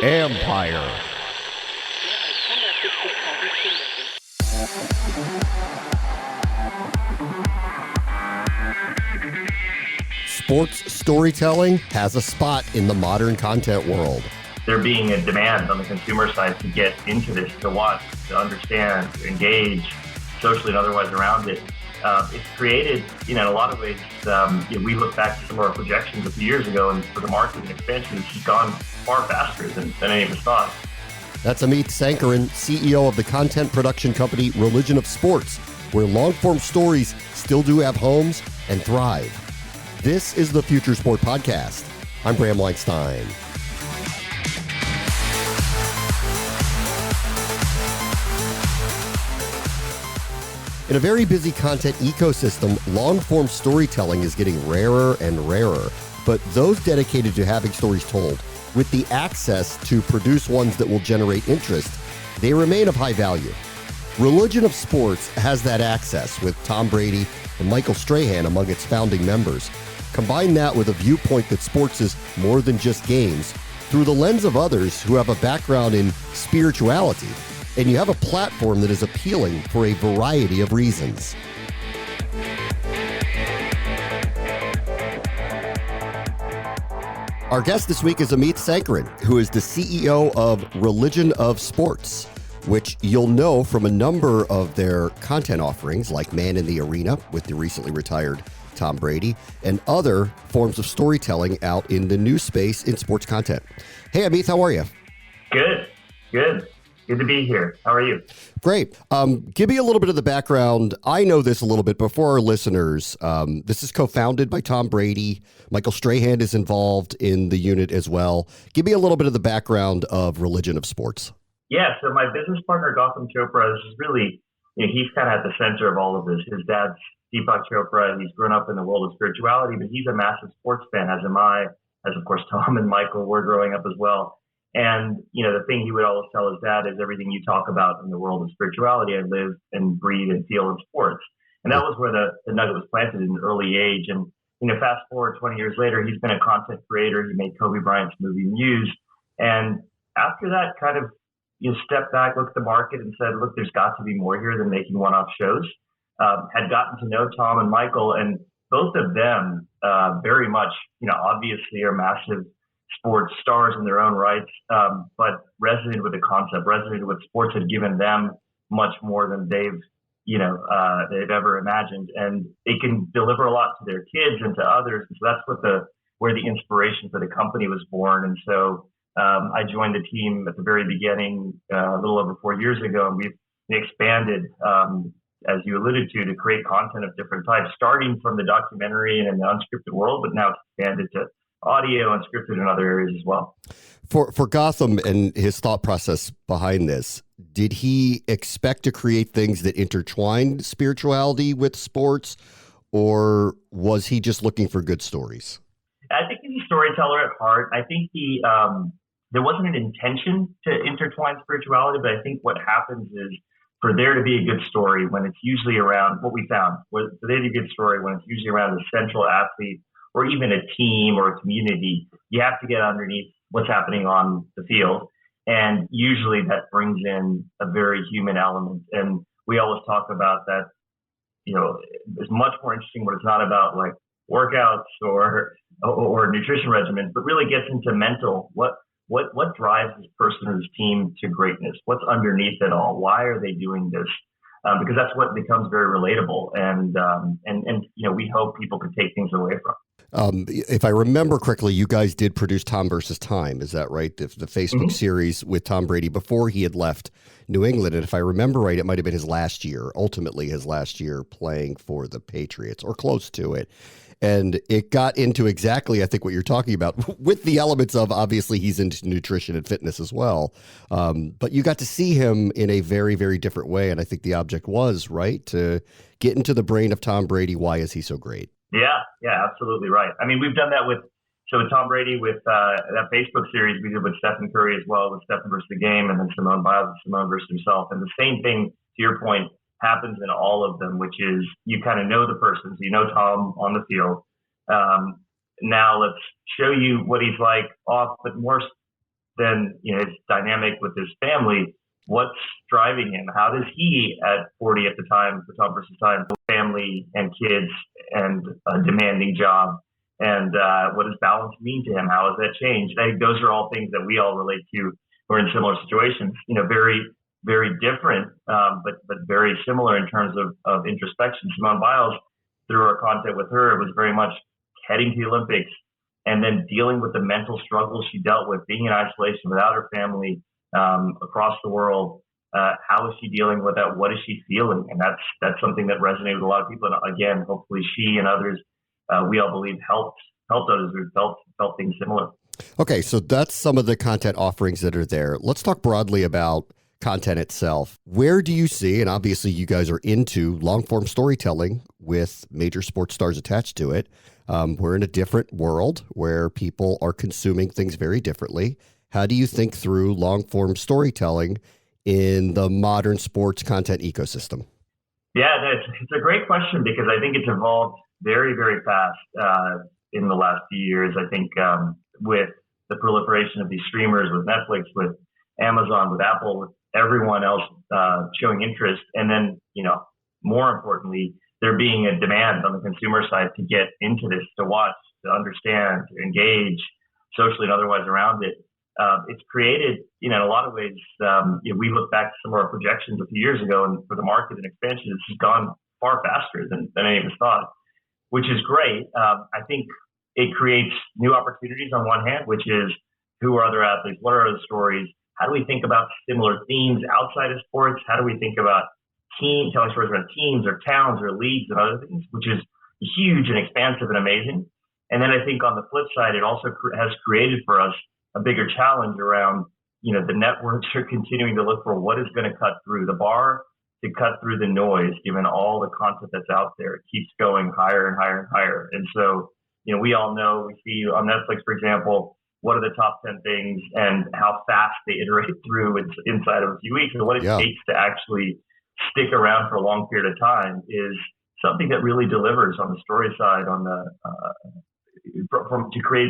Empire. Sports storytelling has a spot in the modern content world. There being a demand on the consumer side to get into this, to watch, to understand, to engage socially and otherwise around it. It's created, in a lot of ways, we look back to some of our projections a few years ago, and for the market and expansion, it's gone far faster than any of us thought. That's Ameeth Sankaran, CEO of the content production company Religion of Sports, where long-form stories still do have homes and thrive. This is the Future Sport Podcast. I'm Bram Weinstein. In a very busy content ecosystem, long-form storytelling is getting rarer and rarer. But those dedicated to having stories told, with the access to produce ones that will generate interest, they remain of high value. Religion of Sports has that access with Tom Brady and Michael Strahan among its founding members. Combine that with a viewpoint that sports is more than just games through the lens of others who have a background in spirituality. And you have a platform that is appealing for a variety of reasons. Our guest this week is Ameeth Sankaran, who is the CEO of Religion of Sports, which you'll know from a number of their content offerings, like Man in the Arena with the recently retired Tom Brady, and other forms of storytelling out in the new space in sports content. Hey, Ameeth, how are you? Good. Good to be here. How are you? Great. Give me a little bit of the background. I know this a little bit, but for our listeners, this is co-founded by Tom Brady. Michael Strahan is involved in the unit as well. Give me a little bit of the background of Religion of Sports. Yeah, so my business partner, Gautam Chopra, is really, he's kind of at the center of all of this. His dad's Deepak Chopra. He's grown up in the world of spirituality, but he's a massive sports fan, as am I, as of course Tom and Michael were growing up as well. And, the thing he would always tell his dad is everything you talk about in the world of spirituality, I live and breathe and feel in sports. And that was where the nugget was planted in an early age. And, fast forward 20 years later, he's been a content creator. He made Kobe Bryant's movie Muse. And after that, kind of, stepped back, looked at the market and said, look, there's got to be more here than making one-off shows. Had gotten to know Tom and Michael, and both of them very much, obviously are massive sports stars in their own rights, but resonated with the concept, resonated with sports, had given them much more than they've ever imagined, and they can deliver a lot to their kids and to others. And so that's where the inspiration for the company was born. And so I joined the team at the very beginning, a little over 4 years ago, and we've expanded, as you alluded to create content of different types, starting from the documentary and in the unscripted world, but now it's expanded to audio and scripted in other areas as well. For Gautam and his thought process behind this, did he expect to create things that intertwined spirituality with sports, or was he just looking for good stories? I think he's a storyteller at heart. I think there wasn't an intention to intertwine spirituality, but I think what happens is for there to be a good story when it's usually around what we found, for there to be a good story when it's usually around a central athlete or even a team or a community, you have to get underneath what's happening on the field. And usually that brings in a very human element. And we always talk about that, it's much more interesting when it's not about like workouts or nutrition regimens, but really gets into mental, what drives this person or this team to greatness? What's underneath it all? Why are they doing this? Because that's what becomes very relatable. And we hope people could take things away from. If I remember correctly, you guys did produce Tom versus Time. Is that right? The Facebook series with Tom Brady before he had left New England. And if I remember right, it might have been ultimately his last year playing for the Patriots or close to it. And it got into exactly, I think, what you're talking about with the elements of, obviously, he's into nutrition and fitness as well. But you got to see him in a very, very different way. And I think the object was, right, to get into the brain of Tom Brady. Why is he so great? Yeah, absolutely right. I mean, we've done that with Tom Brady with that Facebook series we did with Stephen Curry as well, with Stephen versus the Game, and then Simone Biles and Simone versus himself. And the same thing, to your point, happens in all of them, which is you kind of know the person. So you know Tom on the field. now let's show you what he's like off, but more than his dynamic with his family. What's driving him? How does he, at 40 at the time, for Tom versus Time, family and kids and a demanding job, and what does balance mean to him? How has that changed? I think those are all things that we all relate to. We're in similar situations. Very, very different, but very similar in terms of introspection. Simone Biles, through our content with her, it was very much heading to the Olympics and then dealing with the mental struggles she dealt with, being in isolation without her family, across the world. How is she dealing with that? What is she feeling? And that's something that resonated with a lot of people. And again, hopefully she and others, we all believe, helped others who felt things similar. Okay, so that's some of the content offerings that are there. Let's talk broadly about content itself. Where do you see, and obviously you guys are into long-form storytelling with major sports stars attached to it. We're in a different world where people are consuming things very differently. How do you think through long-form storytelling in the modern sports content ecosystem? Yeah, it's a great question because I think it's evolved very, very fast in the last few years. I think with the proliferation of these streamers, with Netflix, with Amazon, with Apple, with everyone else showing interest, and then, more importantly, there being a demand on the consumer side to get into this, to watch, to understand, to engage socially and otherwise around it. It's created, in a lot of ways, we look back to some of our projections a few years ago, and for the market and expansion, it's just gone far faster than any of us thought, which is great. I think it creates new opportunities on one hand, which is who are other athletes? What are other stories? How do we think about similar themes outside of sports? How do we think about telling stories around teams or towns or leagues and other things, which is huge and expansive and amazing. And then I think on the flip side, it also has created for us a bigger challenge around, the networks are continuing to look for what is going to cut through the bar, to cut through the noise, given all the content that's out there. It keeps going higher and higher and higher. And so, we all know, we see on Netflix, for example, what are the top 10 things and how fast they iterate through inside of a few weeks, and what it takes to actually stick around for a long period of time is something that really delivers on the story side, on the to create,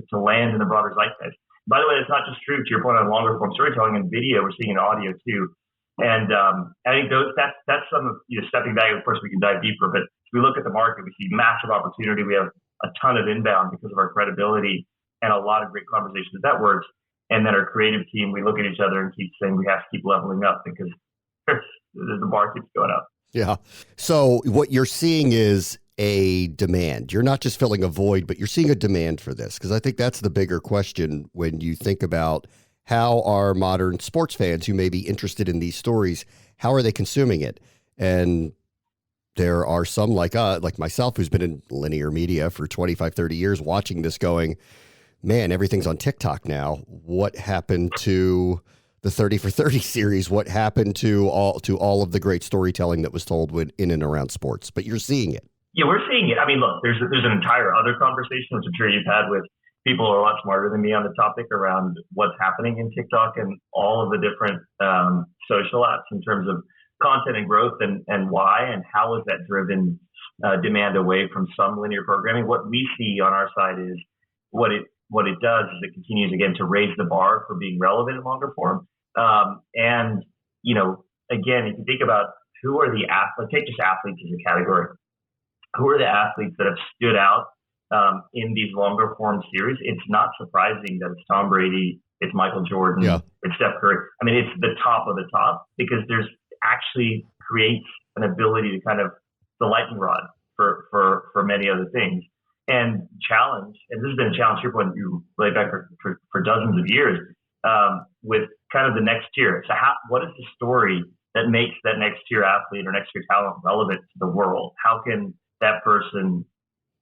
to land in the broader zeitgeist. By the way, it's not just true to your point on longer form storytelling and video. We're seeing in audio too, and I think that's some of stepping back. Of course, we can dive deeper, but if we look at the market, we see massive opportunity. We have a ton of inbound because of our credibility and a lot of great conversations with networks. And then our creative team, we look at each other and keep saying we have to keep leveling up because the bar keeps going up. Yeah. So what you're seeing is a demand. You're not just filling a void, but you're seeing a demand for this. Because I think that's the bigger question when you think about how are modern sports fans who may be interested in these stories, how are they consuming it? And there are some like myself who's been in linear media for 25, 30 years watching this going, man, everything's on TikTok now. What happened to the 30 for 30 series? What happened to all of the great storytelling that was told in and around sports? But you're seeing it. Yeah, we're seeing it. I mean, look, there's an entire other conversation, which I'm sure you've had with people who are a lot smarter than me on the topic around what's happening in TikTok and all of the different social apps in terms of content and growth and why and how has that driven demand away from some linear programming. What we see on our side is what it does is it continues again to raise the bar for being relevant in longer form. And again, if you think about who are the athletes, take just athletes as a category. Who are the athletes that have stood out in these longer form series? It's not surprising that it's Tom Brady, it's Michael Jordan, it's Steph Curry. I mean, it's the top of the top because there's actually creates an ability to kind of the lightning rod for many other things. And challenge, and this has been a challenge here when you lay back for dozens of years, with kind of the next tier. So what is the story that makes that next tier athlete or next tier talent relevant to the world? How can that person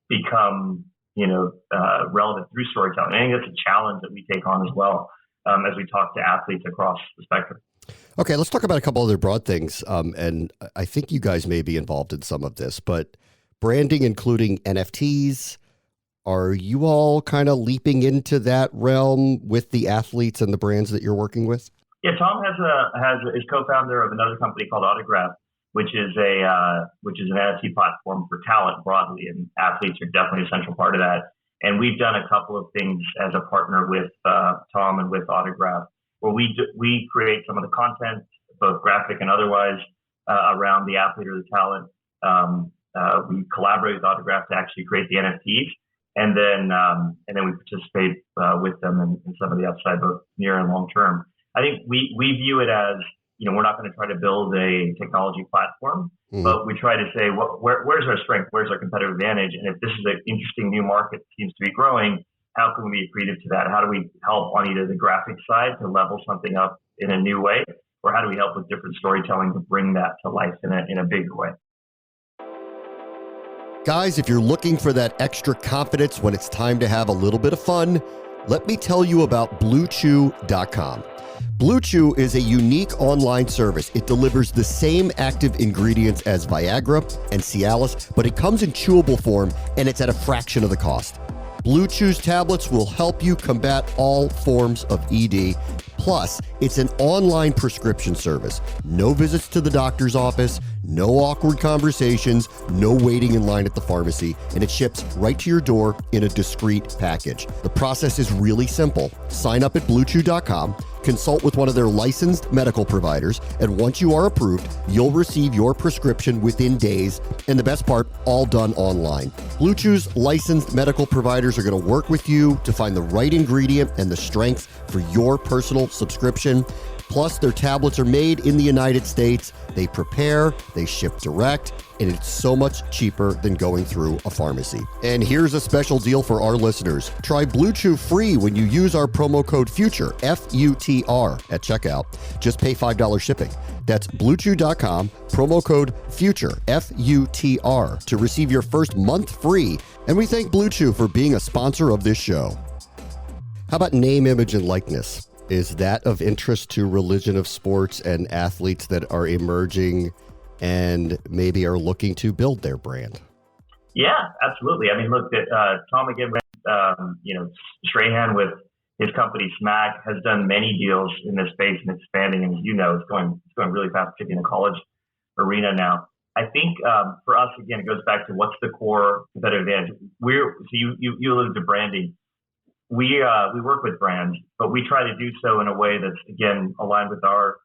become, relevant through storytelling? I think that's a challenge that we take on as well as we talk to athletes across the spectrum. Okay, let's talk about a couple other broad things. And I think you guys may be involved in some of this, but branding, including NFTs, are you all kind of leaping into that realm with the athletes and the brands that you're working with? Yeah, Tom is co-founder of another company called Autograph, which is an NFT platform for talent broadly, and athletes are definitely a central part of that. And we've done a couple of things as a partner with Tom and with Autograph, where we create some of the content, both graphic and otherwise, around the athlete or the talent. We collaborate with Autograph to actually create the NFTs, and then we participate with them in some of the upside, both near and long term. I think we view it as, we're not going to try to build a technology platform, but we try to say, where's our strength? Where's our competitive advantage? And if this is an interesting new market that seems to be growing, how can we be accretive to that? How do we help on either the graphic side to level something up in a new way, or how do we help with different storytelling to bring that to life in a bigger way? Guys, if you're looking for that extra confidence when it's time to have a little bit of fun, let me tell you about BlueChew.com. Blue Chew is a unique online service. It delivers the same active ingredients as Viagra and Cialis, but it comes in chewable form, and it's at a fraction of the cost. Blue Chew's tablets will help you combat all forms of ED. Plus, it's an online prescription service. No visits to the doctor's office, no awkward conversations, no waiting in line at the pharmacy, and it ships right to your door in a discreet package. The process is really simple. Sign up at BlueChew.com, consult with one of their licensed medical providers, and once you are approved, you'll receive your prescription within days, and the best part, all done online. Blue Chew's licensed medical providers are going to work with you to find the right ingredient and the strength for your personal subscription. Plus, their tablets are made in the United States. They prepare, they ship direct, and it's so much cheaper than going through a pharmacy. And here's a special deal for our listeners. Try Blue Chew free when you use our promo code FUTURE, F-U-T-R, at checkout. Just pay $5 shipping. That's BlueChew.com, promo code FUTURE, F-U-T-R, to receive your first month free. And we thank Blue Chew for being a sponsor of this show. How about name, image, and likeness? Is that of interest to religion of sports and athletes that are emerging and maybe are looking to build their brand? Yeah, absolutely. I mean, look, Tom again, Strahan with his company Smack has done many deals in this space and expanding, and it's going really fast, particularly in the college arena now. I think for us, again, it goes back to what's the core competitive advantage. You alluded to branding. We work with brands, but we try to do so in a way that's, again, aligned with our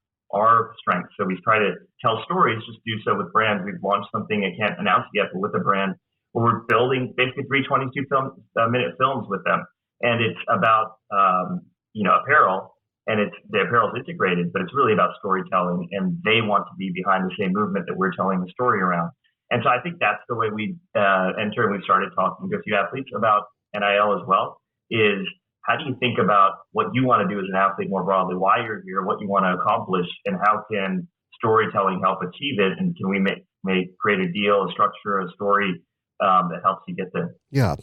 strengths. So we try to tell stories, just do so with brands. We've launched something I can't announce yet, but with a brand where we're building basically 322-minute films with them. And it's about, apparel, and the apparel is integrated, but it's really about storytelling, and they want to be behind the same movement that we're telling the story around. And so I think that's the way we enter, and we started talking to a few athletes about NIL as well, is how do you think about what you want to do as an athlete more broadly, why you're here, what you want to accomplish, and how can storytelling help achieve it? And can we create a deal, a structure, a story that helps you get there? Yeah.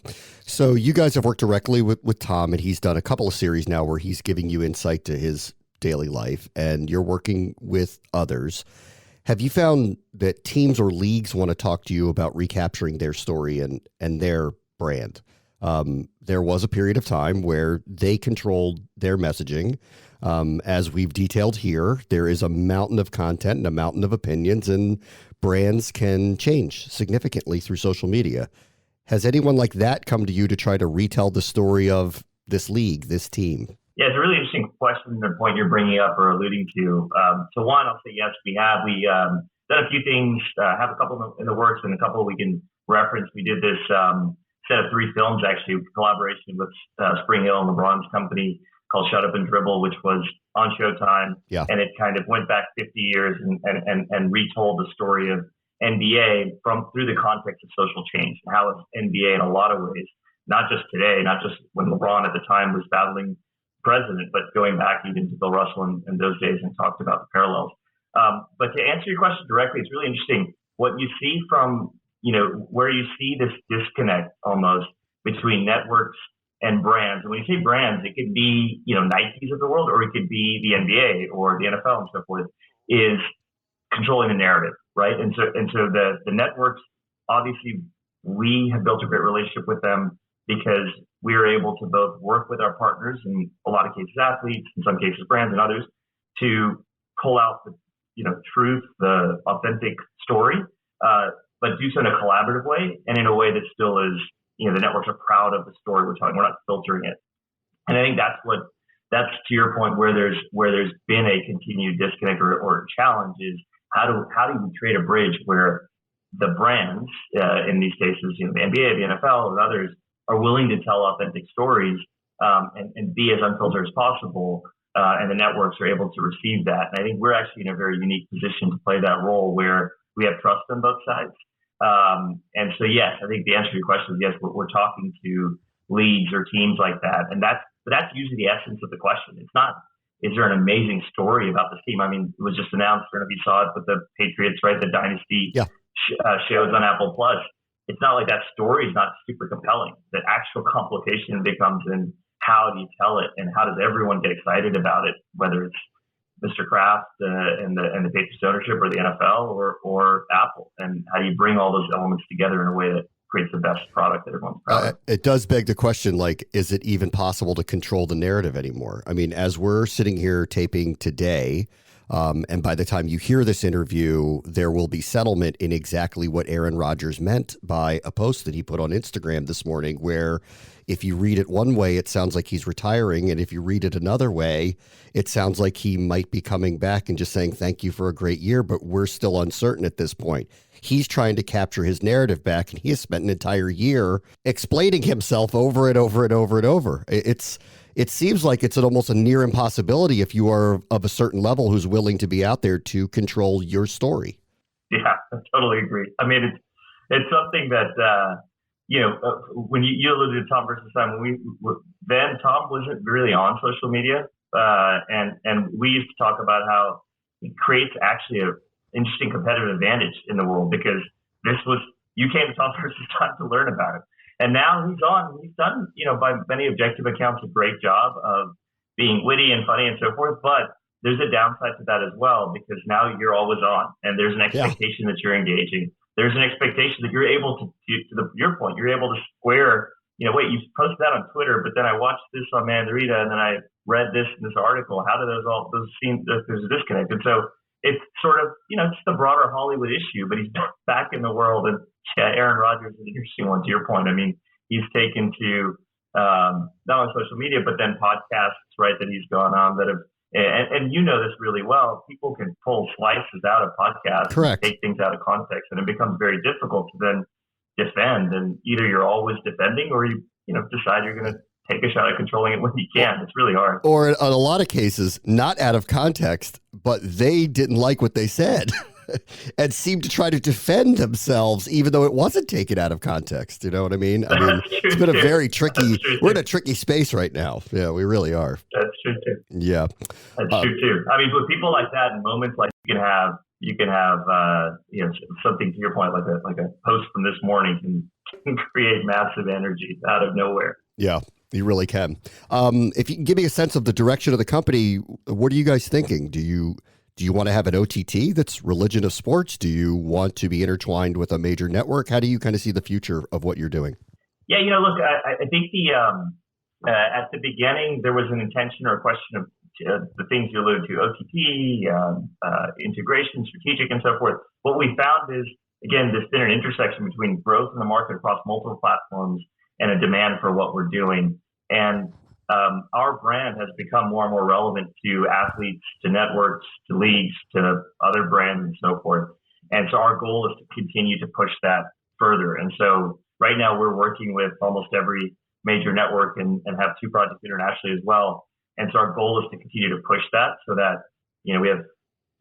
So you guys have worked directly with Tom, and he's done a couple of series now where he's giving you insight to his daily life, and you're working with others. Have you found that teams or leagues want to talk to you about recapturing their story and their brand? There was a period of time where they controlled their messaging. As we've detailed here, there is a mountain of content and a mountain of opinions, and brands can change significantly through social media. Has anyone like that come to you to try to retell the story of this league, this team? Yeah, it's a really interesting question, the point you're bringing up or alluding to. So one, I'll say yes, we have. We done a few things, have a couple in the works, and a couple we can reference. We did this set of 3 films, actually, with collaboration with Spring Hill and LeBron's company called Shut Up and Dribble, which was on Showtime. Yeah. And it kind of went back 50 years and retold the story of NBA through the context of social change, and how it's NBA in a lot of ways, not just today, not just when LeBron at the time was battling president, but going back even to Bill Russell in those days, and talked about the parallels. But to answer your question directly, it's really interesting what you see from where you see this disconnect almost between networks and brands. And when you say brands, it could be, Nikes of the world, or it could be the NBA or the NFL and so forth, is controlling the narrative, right? And so the networks, obviously, we have built a great relationship with them because we are able to both work with our partners, in a lot of cases athletes, in some cases brands and others, to pull out the, truth, the authentic story, but do so in a collaborative way and in a way that still is the networks are proud of the story we're telling. We're not filtering it. And I think that's to your point where there's been a continued disconnect or challenge is how do you create a bridge where the brands, in these cases, the NBA, the NFL, and others, are willing to tell authentic stories and be as unfiltered as possible, and the networks are able to receive that. And I think we're actually in a very unique position to play that role where we have trust on both sides. And so, yes, I think the answer to your question is yes, we're talking to leagues or teams like that. And that's usually the essence of the question. It's not, is there an amazing story about this team? I mean, it was just announced, I don't know if you saw it, but the Patriots, right, the Dynasty shows on Apple Plus. It's not like that story is not super compelling. The actual complication becomes in how do you tell it and how does everyone get excited about it, whether it's Mr. Kraft and the Patriots ownership or the NFL or Apple, and how do you bring all those elements together in a way that creates the best product that everyone's proud of. It does beg the question, like, is it even possible to control the narrative anymore? I mean, as we're sitting here taping today, and by the time you hear this interview, there will be settlement in exactly what Aaron Rodgers meant by a post that he put on Instagram this morning, where if you read it one way, it sounds like he's retiring. And if you read it another way, it sounds like he might be coming back and just saying, thank you for a great year, but we're still uncertain at this point. He's trying to capture his narrative back, and he has spent an entire year explaining himself over and over and over and over. It seems like it's almost a near impossibility if you are of a certain level who's willing to be out there to control your story. Yeah, I totally agree. I mean, it's something that, when you alluded to Tom versus Simon, then Tom wasn't really on social media. And we used to talk about how it creates actually an interesting competitive advantage in the world, because you came to Tom versus Time to learn about it. And now he's on. He's done, by many objective accounts, a great job of being witty and funny and so forth. But there's a downside to that as well, because now you're always on, and there's an expectation that you're engaging. There's an expectation that you're able to your point, you're able to square. Wait, you posted that on Twitter, but then I watched this on Mandarita, and then I read this in this article. How do those seem? There's a disconnect, and so it's sort of it's the broader Hollywood issue. But he's back in the world, and Aaron Rodgers is an interesting one. To your point, I mean, he's taken to not on social media, but then podcasts, right? That he's gone on that have. And this really well. People can pull slices out of podcasts, correct, and take things out of context, and it becomes very difficult to then defend. And either you're always defending, or you decide you're going to take a shot at controlling it when you can. It's really hard. Or in a lot of cases, not out of context, but they didn't like what they said and seemed to try to defend themselves, even though it wasn't taken out of context. You know what I mean? It's been a very tricky. We're in a tricky space right now. Yeah, we really are. That's true too. Yeah, that's true too. I mean, with people like that, in moments like you can have something to your point, like a post from this morning can create massive energy out of nowhere. Yeah, you really can. If you can give me a sense of the direction of the company, what are you guys thinking? Do you want to have an OTT that's religion of sports? Do you want to be intertwined with a major network? How do you kind of see the future of what you're doing? Yeah, look, I think at the beginning there was an intention or a question of the things you alluded to, OTT, integration, strategic, and so forth. What we found is, again, there's been an intersection between growth in the market across multiple platforms and a demand for what we're doing. And our brand has become more and more relevant to athletes, to networks, to leagues, to other brands, and so forth. And so our goal is to continue to push that further. And so right now we're working with almost every major network and have 2 projects internationally as well. And so our goal is to continue to push that so that, we have,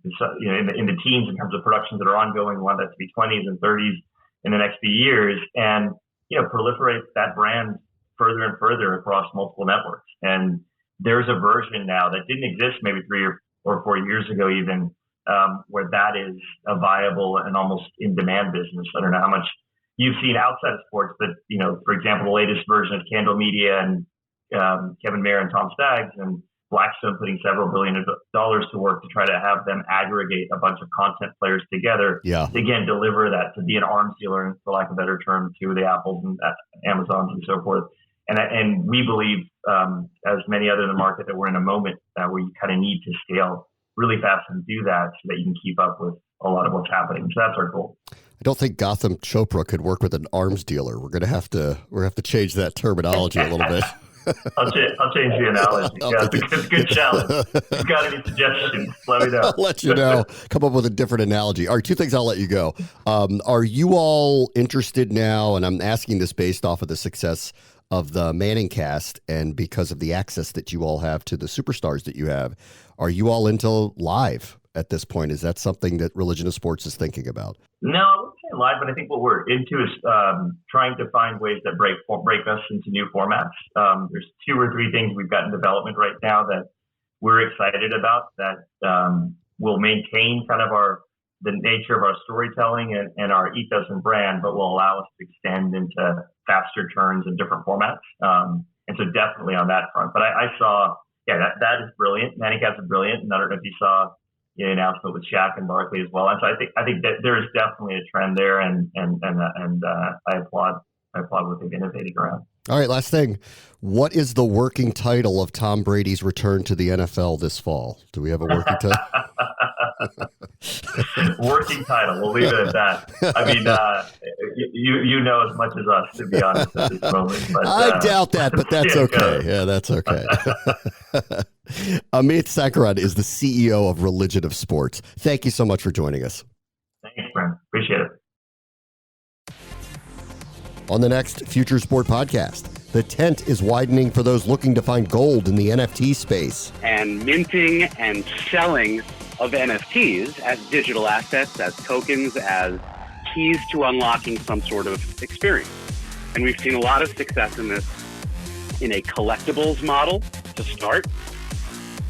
in the teens in terms of productions that are ongoing, we want that to be 20s and 30s in the next few years, and, proliferate that brand further and further across multiple networks. And there's a version now that didn't exist maybe 3 or 4 years ago even, where that is a viable and almost in-demand business. I don't know how much you've seen outside of sports, but, for example, the latest version of Candle Media and Kevin Mayer and Tom Staggs and Blackstone putting several $billions to work to try to have them aggregate a bunch of content players together. Yeah. To, again, deliver that, to be an arms dealer, for lack of a better term, to the Apples and Amazons and so forth. And we believe, as many others in the market, that we're in a moment where you kind of need to scale really fast and do that so that you can keep up with a lot of what's happening. So that's our goal. I don't think Gotham Chopra could work with an arms dealer. We're gonna have to change that terminology a little bit. I'll change the analogy. Yeah, it's a good challenge. If you've got any suggestions, let me know. I'll let you know. Come up with a different analogy. All right, two things I'll let you go. Are you all interested now, and I'm asking this based off of the success of the Manning cast and because of the access that you all have to the superstars that you have, are you all into live at this point? Is that something that Religion of Sports is thinking about? No, I wouldn't say live, but I think what we're into is trying to find ways that break us into new formats. There's 2 or 3 things we've got in development right now that we're excited about that will maintain kind of the nature of our storytelling and our ethos and brand, but will allow us to extend into faster turns and different formats. And so definitely on that front. But I saw, that is brilliant. Manning cast is brilliant. And I don't know if you saw the announcement with Shaq and Barkley as well. And so I think that there is definitely a trend there, and I applaud what they've innovated around. All right, last thing. What is the working title of Tom Brady's return to the NFL this fall? Do we have a working title? Working title. We'll leave it at that. I mean, you know as much as us, to be honest, at this moment. But, I doubt that, but that's okay. Yeah, that's okay. Ameeth Sankaran is the CEO of Religion of Sports. Thank you so much for joining us. Thanks, Brent. Appreciate it. On the next Future Sport podcast, the tent is widening for those looking to find gold in the NFT space. And minting and selling of NFTs as digital assets, as tokens, as keys to unlocking some sort of experience. And we've seen a lot of success in this in a collectibles model to start.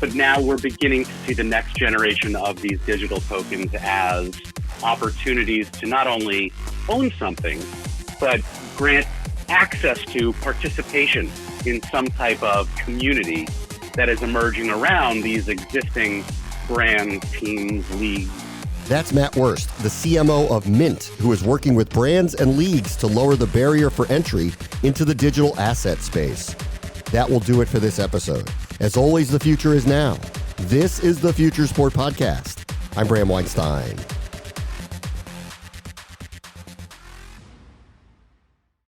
But now we're beginning to see the next generation of these digital tokens as opportunities to not only own something, but grant access to participation in some type of community that is emerging around these existing brands, teams, leagues. That's Matt Wurst, the CMO of Mint, who is working with brands and leagues to lower the barrier for entry into the digital asset space. That will do it for this episode. As always, the future is now. This is the Future Sport Podcast. I'm Bram Weinstein.